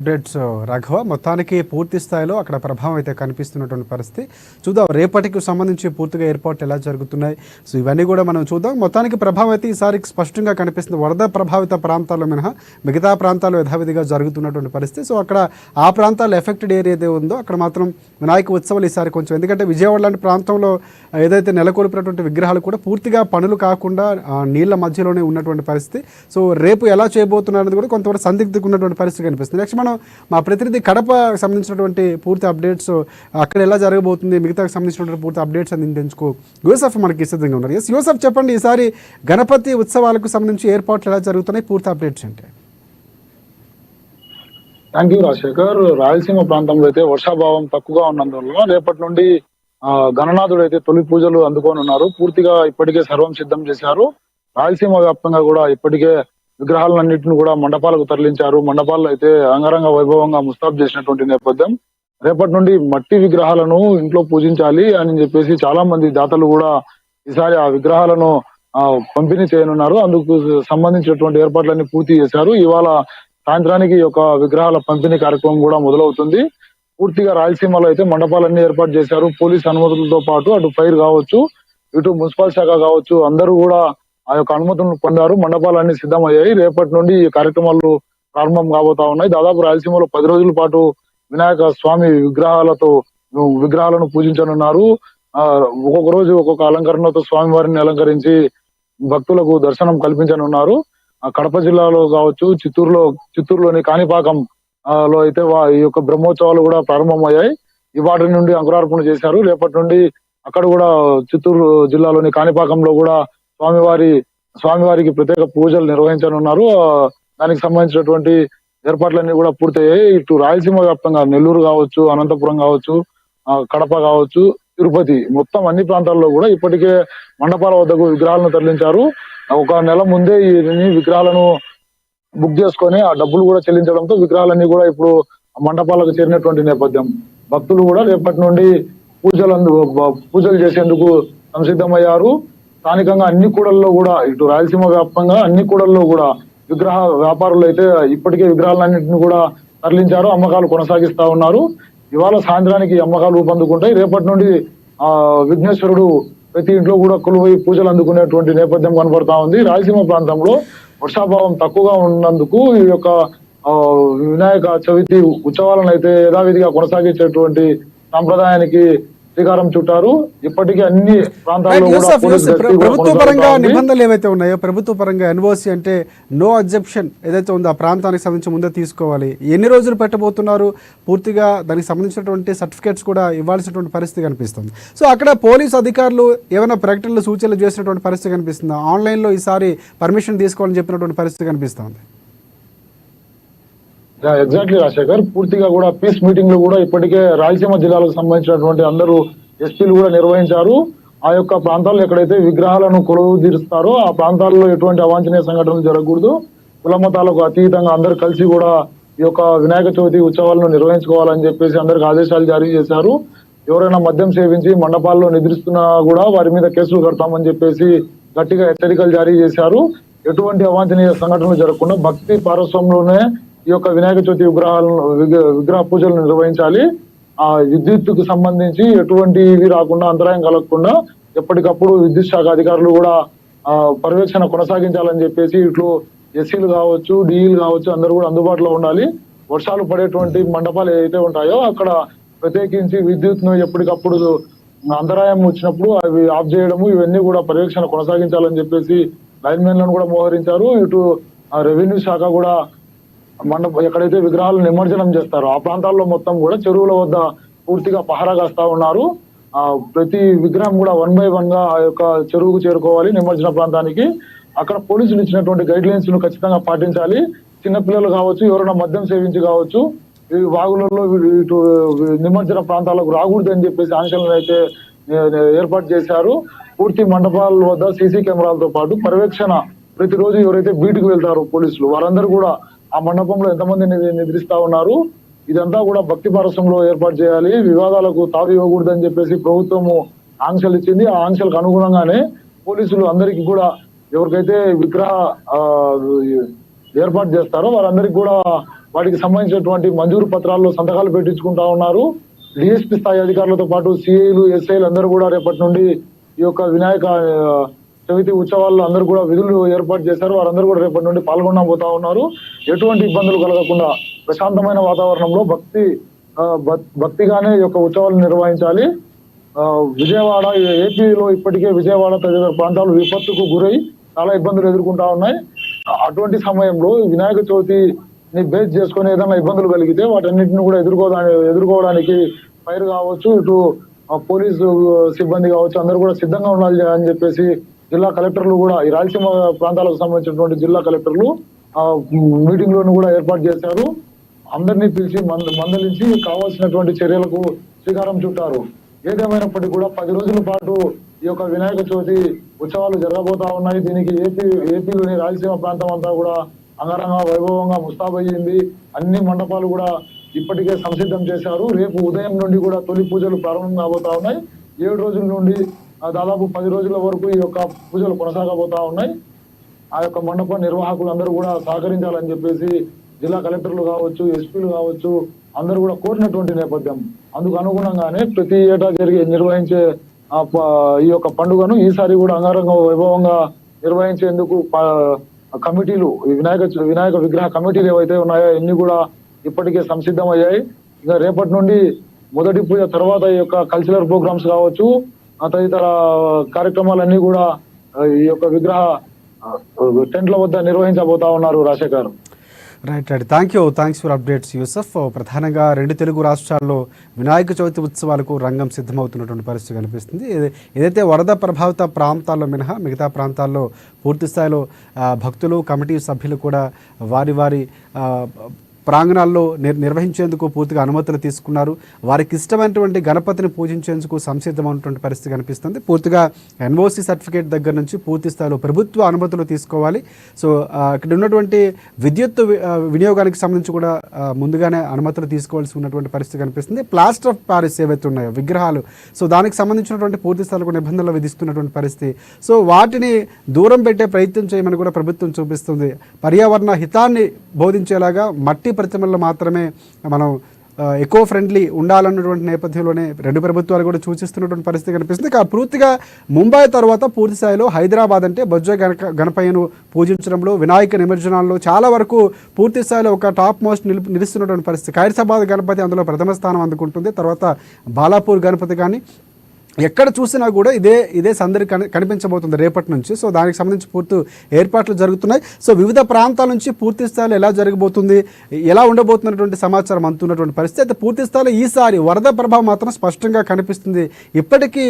Updates Raghava, మొత్తానికి పూర్తి స్థాయిలో అక్కడ ప్రభావం అయితే కనిపిస్తున్నటువంటి పరిస్థితి. చూద్దాం రేపటికి సంబంధించి పూర్తిగా ఏర్పాట్లు ఎలా జరుగుతున్నాయి. సో ఇవన్నీ కూడా మనం చూద్దాం. మొత్తానికి ప్రభావం అయితే ఈసారి స్పష్టంగా కనిపిస్తుంది. వరద ప్రభావిత ప్రాంతాల్లో మినహా మిగతా ప్రాంతాలు యథావిధిగా జరుగుతున్నటువంటి పరిస్థితి. సో అక్కడ ఆ ప్రాంతాల్లో ఎఫెక్టెడ్ ఏరియా ఏదో ఉందో అక్కడ మాత్రం వినాయక ఉత్సవాలు ఈసారి కొంచెం, ఎందుకంటే విజయవాడ లాంటి ప్రాంతంలో ఏదైతే నెలకొల్పినటువంటి విగ్రహాలు కూడా పూర్తిగా పనులు కాకుండా నీళ్ల మధ్యలోనే ఉన్నటువంటి పరిస్థితి. సో రేపు ఎలా చేయబోతున్నది కూడా కొంతవరకు సందిగ్ధంగా ఉన్నటువంటి పరిస్థితి కనిపిస్తుంది. నెక్స్ట్ మనం మా ప్రతినిధి కడప సంబంధించినటువంటి పూర్తి అప్డేట్స్, అక్కడ ఎలా జరగబోతుంది, మిగతాకు సంబంధించినటువంటి పూర్తి అప్డేట్స్ అందించేందుకు యూసఫ్ మనకి సిద్ధంగా ఉన్నారు. ఎస్ యూసఫ్, చెప్పండి, ఈసారి గణపతి ఉత్సవాలకు సంబంధించి ఏర్పాట్లు ఎలా జరుగుతున్నాయి, పూర్తి అప్డేట్స్ అంటే? Thank you Rajasekhar. రాయలసీమ ప్రాంతంలో అయితే వర్షాభావం తక్కువగా ఉన్నందువల్ల రేపటి నుండి గణనాథుడు అయితే తొలి పూజలు అందుకోనున్నారు. పూర్తిగా ఇప్పటికే సర్వం సిద్ధం చేశారు. రాయలసీమ వ్యాప్తంగా కూడా ఇప్పటికే విగ్రహాలన్నింటిని కూడా మండపాలకు తరలించారు. మండపాల్లో అయితే అంగరంగ వైభవంగా ముస్తాబు చేసినటువంటి నేపథ్యం. రేపటి నుండి మట్టి విగ్రహాలను ఇంట్లో పూజించాలి అని చెప్పేసి చాలా మంది దాతలు కూడా ఈసారి ఆ విగ్రహాలను పంపిణీ చేయనున్నారు. అందుకు సంబంధించినటువంటి ఏర్పాట్లన్నీ పూర్తి చేశారు. ఇవాళ సాయంత్రానికి ఒక విగ్రహాల పంపిణీ కార్యక్రమం కూడా మొదలవుతుంది. పూర్తిగా రాయలసీమలో అయితే మండపాలన్నీ ఏర్పాటు చేశారు. పోలీస్ అనుమతులతో పాటు అటు ఫైర్ కావచ్చు, ఇటు మున్సిపల్ శాఖ కావచ్చు, అందరూ కూడా ఆ యొక్క అనుమతులను పొందారు. మండపాలన్నీ సిద్ధమయ్యాయి. రేపటి నుండి ఈ కార్యక్రమాలు ప్రారంభం కాబోతా ఉన్నాయి. దాదాపు రాయలసీమలో 10 రోజుల పాటు వినాయక స్వామి విగ్రహాలను పూజించనున్నారు. ఒక్కొక్క రోజు ఒక్కొక్క అలంకరణతో స్వామి వారిని అలంకరించి భక్తులకు దర్శనం కల్పించనున్నారు. కడప జిల్లాలో కావచ్చు, చిత్తూరులోని కాణిపాకం లో అయితే ఈ యొక్క బ్రహ్మోత్సవాలు కూడా ప్రారంభమయ్యాయి. ఇవాటి నుండి అంకురార్పణ చేశారు. రేపటి నుండి అక్కడ కూడా చిత్తూరు జిల్లాలోని కాణిపాకంలో కూడా స్వామివారికి ప్రత్యేక పూజలు నిర్వహించనున్నారు. దానికి సంబంధించినటువంటి ఏర్పాట్లన్నీ కూడా పూర్తయ్యాయి. ఇటు రాయలసీమ వ్యాప్తంగా నెల్లూరు కావచ్చు, అనంతపురం కావచ్చు, కడప కావచ్చు, తిరుపతి, మొత్తం అన్ని ప్రాంతాల్లో కూడా ఇప్పటికే మండపాల వద్దకు విగ్రహాలను తరలించారు. ఒక నెల ముందే ఈ విగ్రహాలను బుక్ చేసుకొని ఆ డబ్బులు కూడా చెల్లించడంతో విగ్రహాలన్నీ కూడా ఇప్పుడు మండపాలకు చేరినటువంటి నేపథ్యం. భక్తులు కూడా రేపటి నుండి పూజలు చేసేందుకు సంసిద్ధమయ్యారు. స్థానికంగా అన్ని కూడల్లో కూడా, ఇటు రాయలసీమ వ్యాప్తంగా అన్ని కూడల్లో కూడా విగ్రహ వ్యాపారులు అయితే ఇప్పటికే విగ్రహాలన్నింటినీ కూడా తరలించారు. అమ్మకాలు కొనసాగిస్తా ఉన్నారు. ఇవాళ సాయంత్రానికి అమ్మకాలు ఊపందుకుంటాయి. రేపటి నుండి విఘ్నేశ్వరుడు ప్రతి ఇంట్లో కూడా కొలువై పూజలు అందుకునేటువంటి నేపథ్యం కనబడతా ఉంది. రాయలసీమ ప్రాంతంలో వర్షాభావం తక్కువగా ఉన్నందుకు ఈ యొక్క వినాయక చవితి ఉత్సవాలను అయితే యథావిధిగా కొనసాగించేటువంటి సాంప్రదాయానికి శ్రీకారం చుట్టారు. ఇప్పటికీ అన్ని ప్రాంతాల్లో ప్రభుత్వ పరంగా నిబంధనలు ఏవైతే ఉన్నాయో, ప్రభుత్వ పరంగా ఎన్ఓసి అంటే నో అబ్జెక్షన్ ఏదైతే ఉందో ఆ ప్రాంతానికి సంబంధించి ముందే తీసుకోవాలి. ఎన్ని రోజులు పెట్టబోతున్నారు, పూర్తిగా దానికి సంబంధించినటువంటి సర్టిఫికేట్స్ కూడా ఇవ్వాల్సినటువంటి పరిస్థితి కనిపిస్తుంది. సో అక్కడ పోలీసు అధికారులు ఏమైనా ప్రకటనలు సూచనలు చేసినటువంటి పరిస్థితి కనిపిస్తుంది. ఆన్లైన్లో ఈసారి పర్మిషన్ తీసుకోవాలని చెప్పినటువంటి పరిస్థితి కనిపిస్తుంది. ఎగ్జాక్ట్లీ రాజశేఖర్, పూర్తిగా కూడా పీస్ మీటింగ్ లో కూడా ఇప్పటికే రాయలసీమ జిల్లాలకు సంబంధించినటువంటి అందరూ ఎస్పీలు కూడా నిర్వహించారు. ఆ యొక్క ప్రాంతాల్లో ఎక్కడైతే విగ్రహాలను కొలువు తీరుస్తారో ఆ ప్రాంతాల్లో ఎటువంటి అవాంఛనీయ సంఘటనలు జరగకూడదు, కులమతాలకు అతీతంగా అందరు కలిసి కూడా ఈ యొక్క వినాయక చవితి ఉత్సవాలను నిర్వహించుకోవాలని చెప్పేసి అందరికి ఆదేశాలు జారీ చేశారు. ఎవరైనా మద్యం సేవించి మండపాల్లో నిద్రిస్తున్నా కూడా వారి మీద కేసులు కడతామని చెప్పేసి గట్టిగా హెచ్చరికలు జారీ చేశారు. ఎటువంటి అవాంఛనీయ సంఘటనలు జరగకుండా భక్తి పారస్వంలోనే ఈ యొక్క వినాయక చవితి విగ్రహ పూజలు నిర్వహించాలి. ఆ విద్యుత్తుకు సంబంధించి ఎటువంటి ఇవి రాకుండా, అంతరాయం కలగకుండా ఎప్పటికప్పుడు విద్యుత్ శాఖ అధికారులు కూడా పర్యవేక్షణ కొనసాగించాలని చెప్పేసి ఇట్లు ఎస్సీలు కావచ్చు, డిఈలు కావచ్చు, అందరూ కూడా అందుబాటులో ఉండాలి. వర్షాలు పడేటువంటి మండపాలు ఏవైతే ఉంటాయో అక్కడ ప్రత్యేకించి విద్యుత్ ను ఎప్పటికప్పుడు అంతరాయం వచ్చినప్పుడు అవి ఆఫ్ చేయడము, ఇవన్నీ కూడా పర్యవేక్షణ కొనసాగించాలని చెప్పేసి లైన్ మెన్లను కూడా మోహరించారు. ఇటు రెవెన్యూ శాఖ కూడా ఎక్కడైతే విగ్రహాలు నిమజ్జనం చేస్తారో ఆ ప్రాంతాల్లో మొత్తం కూడా చెరువుల వద్ద పూర్తిగా పహరా కాస్తా ఉన్నారు. ప్రతి విగ్రహం కూడా 1 by 1 గా ఆ యొక్క చెరువుకు చేరుకోవాలి నిమజ్జన ప్రాంతానికి. అక్కడ పోలీసులు ఇచ్చినటువంటి గైడ్ లైన్స్ ను ఖచ్చితంగా పాటించాలి. చిన్నపిల్లలు కావచ్చు, ఎవరైనా మద్యం సేవించి కావచ్చు, ఈ వాగులలో ఇటు నిమజ్జన ప్రాంతాలకు రాకూడదు అని చెప్పేసి ఆంక్షలను అయితే ఏర్పాటు చేశారు. పూర్తి మండపాల వద్ద సీసీ కెమెరాలతో పాటు పర్యవేక్షణ ప్రతిరోజు ఎవరైతే బీటుకు వెళ్తారో పోలీసులు వారందరూ కూడా ఆ మండపంలో ఎంతమంది నిద్రిస్తా ఉన్నారు, ఇదంతా కూడా భక్తి పారస్యంలో ఏర్పాటు చేయాలి. వివాదాలకు తావు ఇవ్వకూడదని చెప్పేసి ప్రభుత్వము ఆంక్షలు ఇచ్చింది. ఆ ఆంక్షలకు అనుగుణంగానే పోలీసులు అందరికీ కూడా ఎవరికైతే విగ్రహ ఏర్పాటు చేస్తారో వారందరికీ కూడా వాటికి సంబంధించినటువంటి మంజూరు పత్రాల్లో సంతకాలు పెట్టించుకుంటా ఉన్నారు. డిఎస్పీ స్థాయి అధికారులతో పాటు సిఐలు, ఎస్ఐలు అందరూ కూడా రేపటి నుండి ఈ యొక్క వినాయక చవితి ఉత్సవాల్లో అందరూ కూడా విధులు ఏర్పాటు చేశారు. వారందరూ కూడా రేపటి నుండి పాల్గొనబోతా ఉన్నారు. ఎటువంటి ఇబ్బందులు కలగకుండా ప్రశాంతమైన వాతావరణంలో భక్తిగానే ఈ యొక్క ఉత్సవాలు నిర్వహించాలి. విజయవాడ, ఏపీలో ఇప్పటికే విజయవాడ తదితర ప్రాంతాలు విపత్తుకు గురై చాలా ఇబ్బందులు ఎదుర్కొంటా ఉన్నాయి. అటువంటి సమయంలో వినాయక చవితిని బేస్ చేసుకుని ఏదైనా ఇబ్బందులు కలిగితే వాటన్నిటిని కూడా ఎదుర్కోవడానికి ఫైర్ కావచ్చు, ఇటు పోలీసు సిబ్బంది కావచ్చు, అందరూ కూడా సిద్ధంగా ఉండాలి అని చెప్పేసి జిల్లా కలెక్టర్లు కూడా, ఈ రాయలసీమ ప్రాంతాలకు సంబంధించినటువంటి జిల్లా కలెక్టర్లు మీటింగ్ లోను కూడా ఏర్పాటు చేశారు. అందరినీ పిలిచి మందలించి కావాల్సినటువంటి చర్యలకు శ్రీకారం చుట్టారు. ఏదేమైనప్పటికీ కూడా 10 రోజుల పాటు ఈ యొక్క వినాయక చవితి ఉత్సవాలు జరగబోతా ఉన్నాయి. దీనికి ఏపీలోని రాయలసీమ ప్రాంతం అంతా కూడా అంగరంగ వైభవంగా ముస్తాబయ్యింది. అన్ని మండపాలు కూడా ఇప్పటికే సంసిద్ధం చేశారు. రేపు ఉదయం నుండి కూడా తొలి పూజలు ప్రారంభం కాబోతా ఉన్నాయి. 7 రోజుల నుండి దాదాపు 10 రోజుల వరకు ఈ యొక్క పూజలు కొనసాగబోతా ఉన్నాయి. ఆ యొక్క మండప నిర్వాహకులు అందరూ కూడా సహకరించాలని చెప్పేసి జిల్లా కలెక్టర్లు కావచ్చు, ఎస్పీలు కావచ్చు, అందరూ కూడా కోరినటువంటి నేపథ్యం. అందుకు అనుగుణంగానే ప్రతి ఏటా నిర్వహించే ఈ యొక్క పండుగను ఈసారి కూడా అంగరంగ వైభవంగా నిర్వహించేందుకు కమిటీలు, వినాయక విగ్రహ కమిటీలు ఏవైతే ఉన్నాయో అన్ని కూడా ఇప్పటికే సంసిద్ధమయ్యాయి. ఇక రేపటి నుండి మొదటి పూజ తర్వాత ఈ యొక్క కల్చరల్ ప్రోగ్రామ్స్ కావచ్చు, తదితర కార్యక్రమాలన్నీ కూడా ఈ యొక్క విగ్రహ టెంట్ల వద్ద నిర్వహించబోతా ఉన్నారు. Rajasekhar. Right. Thanks for updates Yusuf. ప్రధానంగా 2 తెలుగు రాష్ట్రాల్లో వినాయక చవితి ఉత్సవాలకు రంగం సిద్ధమవుతున్నటువంటి పరిస్థితి కనిపిస్తుంది. ఏదైతే వరద ప్రభావిత ప్రాంతాల్లో మినహా మిగతా ప్రాంతాల్లో పూర్తి స్థాయిలో భక్తులు, కమిటీ సభ్యులు కూడా వారి ప్రాంగణాల్లో నిర్వహించేందుకు పూర్తిగా అనుమతులు తీసుకున్నారు. వారికి ఇష్టమైనటువంటి గణపతిని పూజించేందుకు సంసిద్ధమైనటువంటి పరిస్థితి కనిపిస్తుంది. పూర్తిగా ఎన్ఓసి సర్టిఫికేట్ దగ్గర నుంచి పూర్తి స్థాయిలో ప్రభుత్వ అనుమతులు తీసుకోవాలి. సో ఇక్కడ ఉన్నటువంటి విద్యుత్ వినియోగానికి సంబంధించి కూడా ముందుగానే అనుమతులు తీసుకోవాల్సి ఉన్నటువంటి పరిస్థితి కనిపిస్తుంది. ప్లాస్టర్ ఆఫ్ ప్యారిస్ ఏవైతే ఉన్నాయో విగ్రహాలు, సో దానికి సంబంధించినటువంటి పూర్తి స్థాయిలో నిబంధనలు విధిస్తున్నటువంటి పరిస్థితి. సో వాటిని దూరం పెట్టే ప్రయత్నం చేయమని కూడా ప్రభుత్వం చూపిస్తుంది. పర్యావరణ హితాన్ని బోధించేలాగా మట్టి ప్రతిమల్లో మాత్రమే మనం ఎకో ఫ్రెండ్లీ ఉండాలన్నటువంటి నేపథ్యంలోనే 2 ప్రభుత్వాలు కూడా సూచిస్తున్నటువంటి పరిస్థితి కనిపిస్తుంది. పూర్తిగా ముంబై తర్వాత పూర్తి స్థాయిలో హైదరాబాద్ అంటే బొజ్జ గణపయ్యను పూజించడంలో, వినాయక నిమజ్జనాల్లో చాలా వరకు పూర్తి స్థాయిలో ఒక టాప్ మోస్ట్ నిలుస్తున్నటువంటి పరిస్థితి. ఖైరతాబాద్ గణపతి అందులో ప్రథమ స్థానం అందుకుంటుంది. తర్వాత బాలాపూర్ గణపతి కానీ ఎక్కడ చూసినా కూడా ఇదే సందడి కనిపించబోతుంది రేపటి నుంచి. సో దానికి సంబంధించి పూర్తి ఏర్పాట్లు జరుగుతున్నాయి. సో వివిధ ప్రాంతాల నుంచి పూర్తి స్థాయిలో ఎలా జరగబోతుంది, ఎలా ఉండబోతున్నటువంటి సమాచారం అందుతున్నటువంటి పరిస్థితి. అయితే పూర్తి స్థాయిలో ఈసారి వరద ప్రభావం మాత్రం స్పష్టంగా కనిపిస్తుంది. ఇప్పటికీ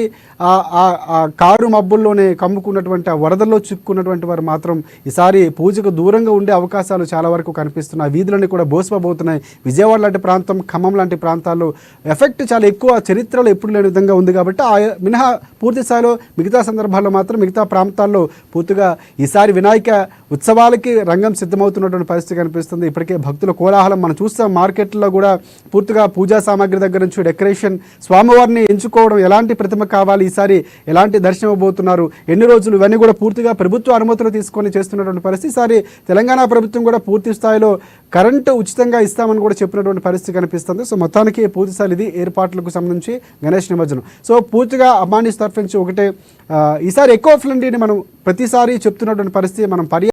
ఆ కారు మబ్బుల్లోనే కమ్ముకున్నటువంటి ఆ వరదల్లో చిక్కున్నటువంటి వారు మాత్రం ఈసారి పూజకు దూరంగా ఉండే అవకాశాలు చాలా వరకు కనిపిస్తున్నాయి. వీధులన్నీ కూడా బోసిపోతున్నాయి. విజయవాడ లాంటి ప్రాంతం, ఖమ్మం లాంటి ప్రాంతాల్లో ఎఫెక్ట్ చాలా ఎక్కువ, చరిత్రలో ఎప్పుడు లేని విధంగా ఉంది. కాబట్టి మినహా పూర్తి స్థాయిలో మిగతా సందర్భాల్లో మాత్రం మిగతా ప్రాంతాల్లో పూర్తిగా ఈసారి వినాయక ఉత్సవాలకి రంగం సిద్ధమవుతున్నటువంటి పరిస్థితి కనిపిస్తుంది. ఇప్పటికే భక్తుల కోలాహలం మనం చూస్తాం. మార్కెట్లో కూడా పూర్తిగా పూజా సామాగ్రి దగ్గర నుంచి డెకరేషన్, స్వామివారిని ఎంచుకోవడం, ఎలాంటి ప్రతిమ కావాలి, ఈసారి ఎలాంటి దర్శనం అవబోతున్నారు, ఎన్ని రోజులు, ఇవన్నీ కూడా పూర్తిగా ప్రభుత్వ అనుమతులు తీసుకొని చేస్తున్నటువంటి పరిస్థితి. ఈసారి తెలంగాణ ప్రభుత్వం కూడా పూర్తి స్థాయిలో కరెంటు ఉచితంగా ఇస్తామని కూడా చెప్పినటువంటి పరిస్థితి కనిపిస్తుంది. సో మొత్తానికి పూర్తి స్థాయి ఇది ఏర్పాట్లకు సంబంధించి గణేష్ నిమజ్జనం. సో పూర్తిగా అమ్మాని తరఫు నుంచి ఒకటే, ఈసారి ఎకో ఫ్రెండ్లీని మనం ప్రతిసారి చెప్తున్నటువంటి పరిస్థితి. మనం